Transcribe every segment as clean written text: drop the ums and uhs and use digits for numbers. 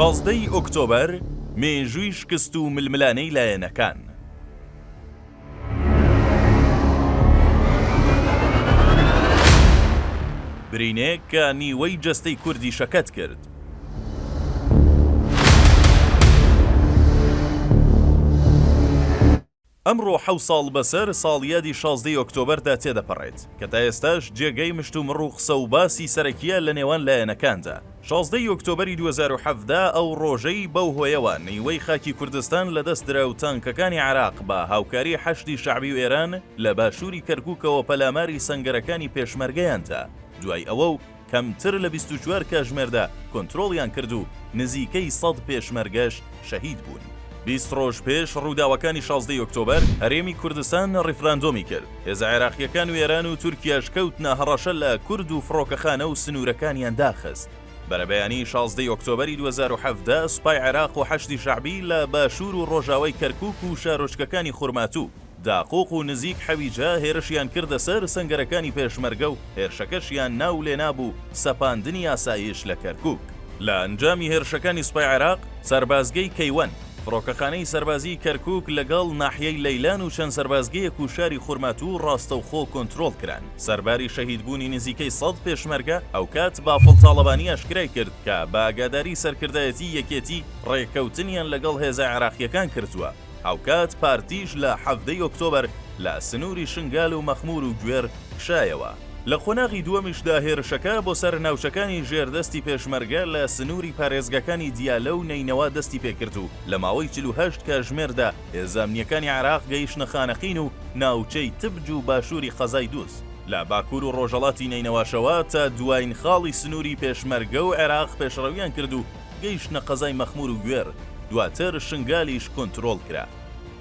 16 ئۆکتۆبەر مێژووی شکست و ململانەی لایەنەکان. برینێک کە نیوەی جەستەی کوردی شەکەت کرد. ئەمڕۆ 7 ساڵ بەسەر ساڵیادی 16 ئۆکتۆبەردا تێدەپەڕێت کە تا ئێستاش جێگەی مشت و مڕ و قسە و باسی سەرەکیە لە نێوان لایەنەکاندا. 16 ئۆکتۆبەری 2017 ئەو ڕۆژەی بەو هۆیەوە نیوەی خاکی کوردستان لەدەست درا و تانکەکانی عێراق بە هاوکاری حەشتی شەعبی و ئێران لە باشووری کەرکووکەوە پەلاماری سەنگەرەکانی پێشمەرگەیاندا. دوای ئەوە و کەمتر لە 24 کاتژمێردا کۆنترۆڵیان کرد و نزیکەی 100 پێشمەرگەش شەهید بوون. 20 ڕۆژ پێش ڕووداوەکانی 16 ئۆکتۆبەر هەرێمی کوردستان ڕیفراندۆمی کرد. هێزە عێراقیەکان و ئێران و تورکیاش کەوتنە هەڕەشە لە کورد و فڕۆکەخانە و سنوورەکانیان داخست. بەرەبەیانی 16 ئۆکتۆبەری 2017 سوپای عێراق و حەشتی شەعبی لە باشوور و ڕۆژاوای کەرکووک و شارۆچکەکانی خورماتوو داقۆق و نزیک حەویجە هێرشیان کردە سەر سەنگەرەکانی پێشمەرگە و هێرشەکەشیان ناو لێنابوو سەپاندنی ئاسایش لە کەرکووک. لە ئەنجامی هێرشەکانی سوپای عێراق سەربازگەی کەیوەن فڕۆکەخانەی سەربازی کەرکووک لەگەڵ ناحیەی لەیلان و چەند سەربازگەیەک و شاری خورماتوو ڕاستەوخۆ کۆنترۆڵ کران. سەرباری شەهیدبوونی نزیکەی 100 پێشمەرگە ئەو کات بافڵ تاڵەبانی ئاشکرای کرد کە بە ئاگاداری سەرکردایەتی یەکێتی ڕێککەوتنیان لەگەڵ هێزە عێراقیەکان کردووە. ئەو کات پارتیش لە 7 ئۆکتۆبەر لە سنووری شنگال و مەخمور و گوێر کشایەوە. لە خۆناغی دووەمیشدا هێرشەکە بۆ سەر ناوچەکانی ژێردەستی پێشمەرگە لە سنووری پارێزگەکانی دیالە و نەینەوە دەستی پێکرد و لە ماوەی 48 کاتژمێردا هێزامنیەکانی عێراق گەیشتنە خانەقین و ناوچەی تبج و باشووری خەزای دووس. لە باکوور و ڕۆژەڵاتی نەینەواشەوە تا دوایین خاڵی سنووری پێشمەرگە و عێراق پێشڕەویان کرد و گەیشتنە قەزای مەخمور و گوێر. دواتر شنگالیش کۆنترۆڵ کرا.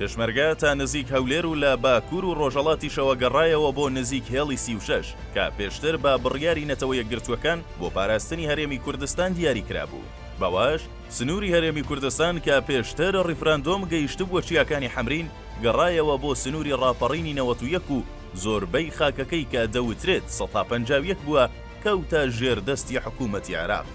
پێشمەرگە تا نزیک هەولێر و لە باکوور و ڕۆژەڵاتیشەوە گەڕایەوە بۆ نزیک هێڵی 36 کە پێشتر بە بڕیاری نەتەوە یەکگرتووەکان بۆ پاراستنی هەرێمی کوردستان دیاری کرابوو. بەواش سنووری هەرێمی کوردستان کە پێشتر ڕیفراندۆم گەیشت بووە چیاکانی حەمرین گەڕایەوە بۆ سنووری ڕاپەڕینی 91 و زۆربەی خاکەکەی کە دەوترێت 151 بووە کەوتە ژێردەستی حکوومەتی عێراق.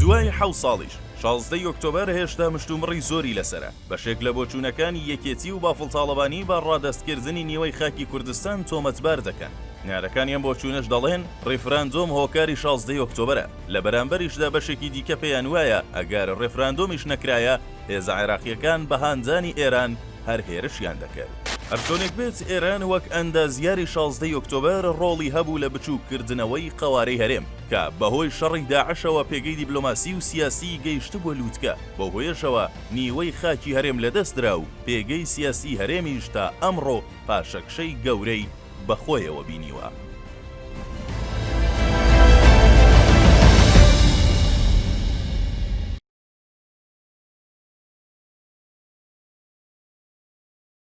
دوای 7 ساڵیش 16 ئۆکتۆبەر هێشتا مشتومڕی زۆری لەسرە. بەشێک لە بۆچوونەکانی یەکێتی و بافڵ تاڵەبانی بە ڕادەستکردنی نیوەی خاکی کوردستان تۆمەتبار دەکەن. نارەکانیان بۆچوونەش دەڵێن ڕیفراندۆم هۆکاری 16 ئۆکتۆبەرە. لە بەرامبەریشدا بەشێکی دیکە پێیان وایە ئەگەر ڕیفراندۆمیش نەکرایە هێزە عێراقیەکان بە هاندانی ئێران هەر هێرشیان دەکرد. هەرچۆنێک بێت ئێران وەک ئەندازیاری 16 ئۆکتۆبەر ڕۆڵی هەبوو لە بچووکردنەوەی قەوارەی هەرێم کە بەهۆی شەڕی داعشەوە پێگەی دیبلۆماسی و سیاسی گەیشت بۆ لووتکە. بۆ هۆیەشەوە نیوەی خاکی هەرێم لەدەست درا و پێگەی سیاسی هەرێمیش تا ئەمڕۆ پاشەکشەی گەورەی بەخۆیەوە بینیوە.